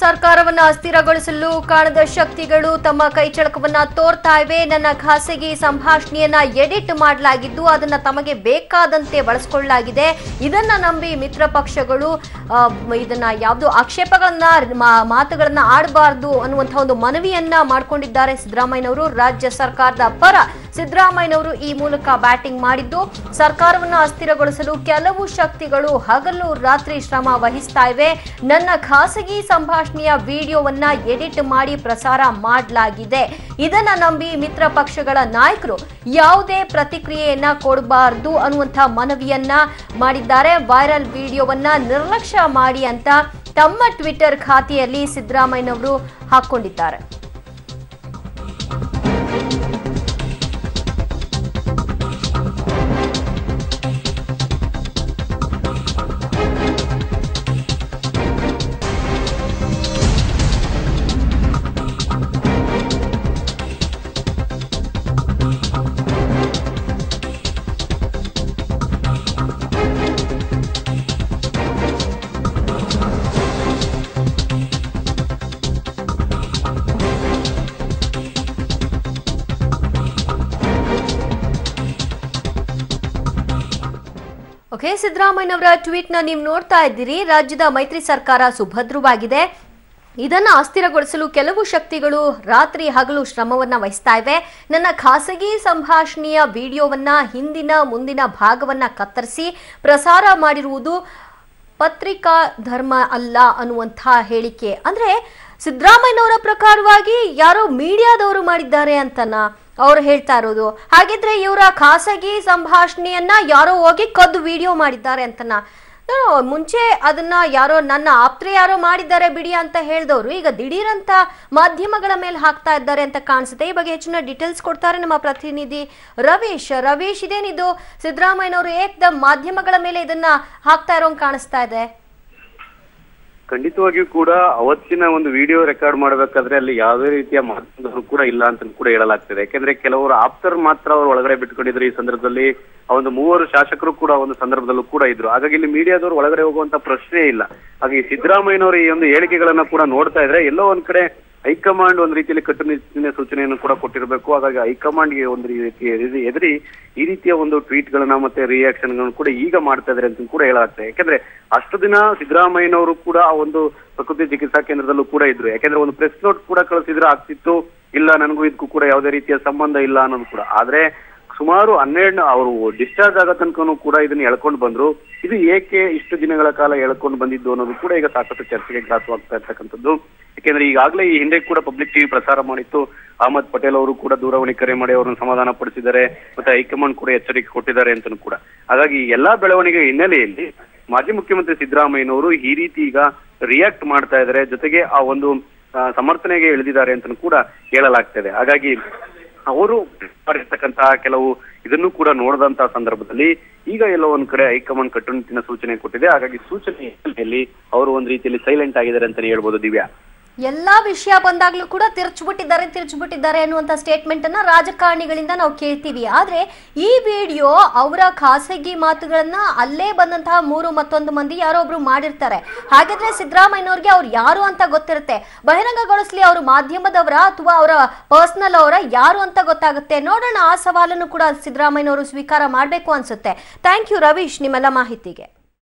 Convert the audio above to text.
ಸರ್ಕಾರವನ್ನ ಅಸ್ಥಿರಗೊಳಿಸಲು ಕಾಣದ ಶಕ್ತಿಗಳು ತಮ್ಮ ಕೈಚಳಕವನ್ನ ತೋರ್ತಾ ಇವೆ. ನನ್ನ ಖಾಸಗಿ ಸಂಭಾಷಣೆಯನ್ನ ಎಡಿಟ್ ಮಾಡಲಾಗಿದ್ದು ಅದನ್ನ ತಮಗೆ ಬೇಕಾದಂತೆ ಬಳಸಿಕೊಳ್ಳಲಾಗಿದೆ. ಇದನ್ನ ನಂಬಿ ಮಿತ್ರ ಪಕ್ಷಗಳು ಇದನ್ನ ಯಾವುದು ಆಕ್ಷೇಪಗಳನ್ನ ಮಾತುಗಳನ್ನ ಆಡಬಾರದು ಅನ್ನುವಂತಹ ಒಂದು ಮನವಿಯನ್ನ ಮಾಡಿಕೊಂಡಿದ್ದಾರೆ ಸಿದ್ದರಾಮಯ್ಯನವರು. ರಾಜ್ಯ ಸರ್ಕಾರದ ಪರ ಸಿದ್ದರಾಮಯ್ಯನವರು ಈ ಮೂಲಕ ಬ್ಯಾಟಿಂಗ್ ಮಾಡಿದ್ದು, ಸರ್ಕಾರವನ್ನು ಅಸ್ಥಿರಗೊಳಿಸಲು ಕೆಲವು ಶಕ್ತಿಗಳು ಹಗಲು ರಾತ್ರಿ ಶ್ರಮ ವಹಿಸ್ತಾ ಇವೆ. ನನ್ನ ಖಾಸಗಿ ಸಂಭಾಷಣೆಯ ವಿಡಿಯೋವನ್ನ ಎಡಿಟ್ ಮಾಡಿ ಪ್ರಸಾರ ಮಾಡಲಾಗಿದೆ. ಇದನ್ನ ನಂಬಿ ಮಿತ್ರ ಪಕ್ಷಗಳ ನಾಯಕರು ಯಾವುದೇ ಪ್ರತಿಕ್ರಿಯೆಯನ್ನ ಕೊಡಬಾರದು ಅನ್ನುವಂಥ ಮನವಿಯನ್ನ ಮಾಡಿದ್ದಾರೆ. ವೈರಲ್ ವಿಡಿಯೋವನ್ನ ನಿರ್ಲಕ್ಷ್ಯ ಮಾಡಿ ಅಂತ ತಮ್ಮ ಟ್ವಿಟರ್ ಖಾತೆಯಲ್ಲಿ ಸಿದ್ದರಾಮಯ್ಯನವರು ಹಾಕೊಂಡಿದ್ದಾರೆ. ಓಕೆ, ಸಿದ್ದರಾಮಯ್ಯನವರ ಟ್ವೀಟ್ ನ ನೀವು ನೋಡ್ತಾ ಇದ್ದೀರಿ. ರಾಜ್ಯದ ಮೈತ್ರಿ ಸರ್ಕಾರ ಸುಭದ್ರವಾಗಿದೆ. ಇದನ್ನು ಅಸ್ಥಿರಗೊಳಿಸಲು ಕೆಲವು ಶಕ್ತಿಗಳು ರಾತ್ರಿ ಹಗಲು ಶ್ರಮವನ್ನ ವಹಿಸ್ತಾ ಇವೆ. ನನ್ನ ಖಾಸಗಿ ಸಂಭಾಷಣೆಯ ವಿಡಿಯೋವನ್ನ ಹಿಂದಿನ ಮುಂದಿನ ಭಾಗವನ್ನ ಕತ್ತರಿಸಿ ಪ್ರಸಾರ ಮಾಡಿರುವುದು ಪತ್ರಿಕಾ ಧರ್ಮ ಅಲ್ಲ ಅನ್ನುವಂಥ ಹೇಳಿಕೆ. ಅಂದ್ರೆ ಸಿದ್ದರಾಮಯ್ಯನವರ ಪ್ರಕಾರವಾಗಿ ಯಾರೋ ಮೀಡಿಯಾದವರು ಮಾಡಿದ್ದಾರೆ ಅಂತನಾ ಅವ್ರು ಹೇಳ್ತಾ ಇರೋದು? ಹಾಗಿದ್ರೆ ಇವರ ಖಾಸಗಿ ಸಂಭಾಷಣೆಯನ್ನ ಯಾರೋ ಹೋಗಿ ಕದ್ದು ವಿಡಿಯೋ ಮಾಡಿದ್ದಾರೆ ಅಂತನಾ? ಮುಂಚೆ ಅದನ್ನ ಯಾರೋ ನನ್ನ ಆಪ್ತರೆ ಯಾರೋ ಮಾಡಿದ್ದಾರೆ ಬಿಡಿ ಅಂತ ಹೇಳಿದವರು ಈಗ ದಿಢೀರಂತ ಮಾಧ್ಯಮಗಳ ಮೇಲೆ ಹಾಕ್ತಾ ಇದ್ದಾರೆ ಅಂತ ಕಾಣಿಸುತ್ತೆ. ಈ ಬಗ್ಗೆ ಹೆಚ್ಚಿನ ಡೀಟೇಲ್ಸ್ ಕೊಡ್ತಾರೆ ನಮ್ಮ ಪ್ರತಿನಿಧಿ ರವೀಶ್. ಇದೇನಿದು ಸಿದ್ದರಾಮಯ್ಯನವರು ಏಕದಮ್ ಮಾಧ್ಯಮಗಳ ಮೇಲೆ ಇದನ್ನ ಹಾಕ್ತಾ ಇರೋಂಗ್ ಕಾಣಿಸ್ತಾ ಇದೆ? ಖಂಡಿತವಾಗಿಯೂ ಕೂಡ ಅವತ್ತಿನ ಒಂದು ವಿಡಿಯೋ ರೆಕಾರ್ಡ್ ಮಾಡಬೇಕಾದ್ರೆ ಅಲ್ಲಿ ಯಾವುದೇ ರೀತಿಯ ಮಾಧ್ಯಮದವರು ಕೂಡ ಇಲ್ಲ ಅಂತ ಕೂಡ ಹೇಳಲಾಗ್ತದೆ. ಯಾಕೆಂದ್ರೆ ಕೆಲವರು ಆಪ್ತರು ಮಾತ್ರ ಅವರು ಒಳಗಡೆ ಬಿಟ್ಕೊಂಡಿದ್ರು. ಈ ಸಂದರ್ಭದಲ್ಲಿ ಆ ಒಂದು 3 ಶಾಸಕರು ಕೂಡ ಒಂದು ಸಂದರ್ಭದಲ್ಲೂ ಕೂಡ ಇದ್ರು. ಹಾಗಾಗಿ ಇಲ್ಲಿ ಮೀಡಿಯಾದವರು ಒಳಗಡೆ ಹೋಗುವಂತ ಪ್ರಶ್ನೆ ಇಲ್ಲ. ಹಾಗೆ ಸಿದ್ದರಾಮಯ್ಯನವರು ಈ ಒಂದು ಹೇಳಿಕೆಗಳನ್ನ ಕೂಡ ನೋಡ್ತಾ ಇದ್ರೆ ಎಲ್ಲೋ ಒಂದ್ ಕಡೆ ಹೈಕಮಾಂಡ್ ಒಂದ್ ರೀತಿಯಲ್ಲಿ ಕಟ್ಟುನಿಟ್ಟಿನ ಸೂಚನೆಯನ್ನು ಕೂಡ ಕೊಟ್ಟಿರಬೇಕು. ಹಾಗಾಗಿ ಹೈಕಮಾಂಡ್ಗೆ ಒಂದು ರೀತಿ ಎದುರಿ ಈ ರೀತಿಯ ಒಂದು ಟ್ವೀಟ್ ಗಳನ್ನ ಮತ್ತೆ ರಿಯಾಕ್ಷನ್ ಗಳನ್ನ ಕೂಡ ಈಗ ಮಾಡ್ತಾ ಇದ್ದಾರೆ ಅಂತ ಕೂಡ ಹೇಳಲಾಗ್ತದೆ. ಯಾಕಂದ್ರೆ ಅಷ್ಟು ದಿನ ಸಿದ್ದರಾಮಯ್ಯನವರು ಕೂಡ ಆ ಒಂದು ಪ್ರಕೃತಿ ಚಿಕಿತ್ಸಾ ಕೇಂದ್ರದಲ್ಲೂ ಕೂಡ ಇದ್ರು. ಯಾಕಂದ್ರೆ ಒಂದು ಪ್ರೆಸ್ ನೋಟ್ ಕೂಡ ಕಳಿಸಿದ್ರೆ ಆಗ್ತಿತ್ತು, ಇಲ್ಲ ನನಗೂ ಇದಕ್ಕೂ ಕೂಡ ಯಾವುದೇ ರೀತಿಯ ಸಂಬಂಧ ಇಲ್ಲ ಅನ್ನೋದು ಕೂಡ. ಆದ್ರೆ ಸುಮಾರು 12 ಅವರು ಡಿಸ್ಚಾರ್ಜ್ ಆಗೋ ತನಕನೂ ಕೂಡ ಇದನ್ನ ಎಳ್ಕೊಂಡು ಬಂದ್ರು. ಇದು ಏಕೆ ಇಷ್ಟು ದಿನಗಳ ಕಾಲ ಎಳ್ಕೊಂಡು ಬಂದಿದ್ದು ಅನ್ನೋದು ಕೂಡ ಈಗ ಸಾಕಷ್ಟು ಚರ್ಚೆಗೆ ಗ್ರಾಸವಾಗ್ತಾ ಇರ್ತಕ್ಕಂಥದ್ದು. ಯಾಕೆಂದ್ರೆ ಈಗಾಗಲೇ ಈ ಹಿಂದೆ ಕೂಡ ಪಬ್ಲಿಕ್ ಟಿವಿ ಪ್ರಸಾರ ಮಾಡಿತ್ತು. ಅಹಮದ್ ಪಟೇಲ್ ಅವರು ಕೂಡ ದೂರವಾಣಿ ಕರೆ ಮಾಡಿ ಅವರನ್ನು ಸಮಾಧಾನ ಪಡಿಸಿದ್ದಾರೆ, ಮತ್ತೆ ಹೈಕಮಾಂಡ್ ಕೂಡ ಎಚ್ಚರಿಕೆ ಕೊಟ್ಟಿದ್ದಾರೆ ಅಂತಲೂ ಕೂಡ. ಹಾಗಾಗಿ ಎಲ್ಲಾ ಬೆಳವಣಿಗೆ ಹಿನ್ನೆಲೆಯಲ್ಲಿ ಮಾಜಿ ಮುಖ್ಯಮಂತ್ರಿ ಸಿದ್ದರಾಮಯ್ಯನವರು ಈ ರೀತಿ ಈಗ ರಿಯಾಕ್ಟ್ ಮಾಡ್ತಾ ಇದ್ದಾರೆ, ಜೊತೆಗೆ ಆ ಒಂದು ಸಮರ್ಥನೆಗೆ ಇಳಿದಿದ್ದಾರೆ ಅಂತಲೂ ಕೂಡ ಹೇಳಲಾಗ್ತದೆ. ಹಾಗಾಗಿ ಅವರು ಮಾಡಿರ್ತಕ್ಕಂತಹ ಕೆಲವು ಇದನ್ನು ಕೂಡ ನೋಡಿದಂತಹ ಸಂದರ್ಭದಲ್ಲಿ ಈಗ ಎಲ್ಲೋ ಒಂದ್ ಕಡೆ ಹೈಕಮಾಂಡ್ ಕಟ್ಟುನಿಟ್ಟಿನ ಸೂಚನೆ ಕೊಟ್ಟಿದೆ. ಹಾಗಾಗಿ ಸೂಚನೆ ಹಿನ್ನೆಲೆಯಲ್ಲಿ ಅವರು ಒಂದ್ ರೀತಿಯಲ್ಲಿ ಸೈಲೆಂಟ್ ಆಗಿದ್ದಾರೆ ಅಂತಾನೆ ಹೇಳ್ಬೋದು ದಿವ್ಯಾ. ಎಲ್ಲಾ ವಿಷಯ ಬಂದಾಗ್ಲೂ ಕೂಡ ತಿರ್ಚ್ಬಿಟ್ಟಿದ್ದಾರೆ ಅನ್ನುವಂತ ಸ್ಟೇಟ್ಮೆಂಟ್ ಅನ್ನ ರಾಜಕಾರಣಿಗಳಿಂದ ನಾವು ಕೇಳ್ತೀವಿ. ಆದ್ರೆ ಈ ವಿಡಿಯೋ ಅವರ ಖಾಸಗಿ ಮಾತುಗಳನ್ನ ಅಲ್ಲೇ ಬಂದಂತಹ ಮತ್ತೊಂದು ಮಂದಿ ಯಾರೋ ಒಬ್ರು ಮಾಡಿರ್ತಾರೆ. ಹಾಗಾದ್ರೆ ಸಿದ್ದರಾಮಯ್ಯನವ್ರಿಗೆ ಅವ್ರು ಯಾರು ಅಂತ ಗೊತ್ತಿರುತ್ತೆ. ಬಹಿರಂಗಗೊಳಿಸ್ಲಿ ಅವರು ಮಾಧ್ಯಮದವರ ಅಥವಾ ಅವರ ಪರ್ಸನಲ್ ಅವರ ಯಾರು ಅಂತ ಗೊತ್ತಾಗುತ್ತೆ. ನೋಡೋಣ, ಆ ಸವಾಲನ್ನು ಕೂಡ ಸಿದ್ದರಾಮಯ್ಯನವರು ಸ್ವೀಕಾರ ಮಾಡ್ಬೇಕು ಅನ್ಸುತ್ತೆ. ಥ್ಯಾಂಕ್ ಯು ರವೀಶ್ ನಿಮ್ಮೆಲ್ಲ ಮಾಹಿತಿಗೆ.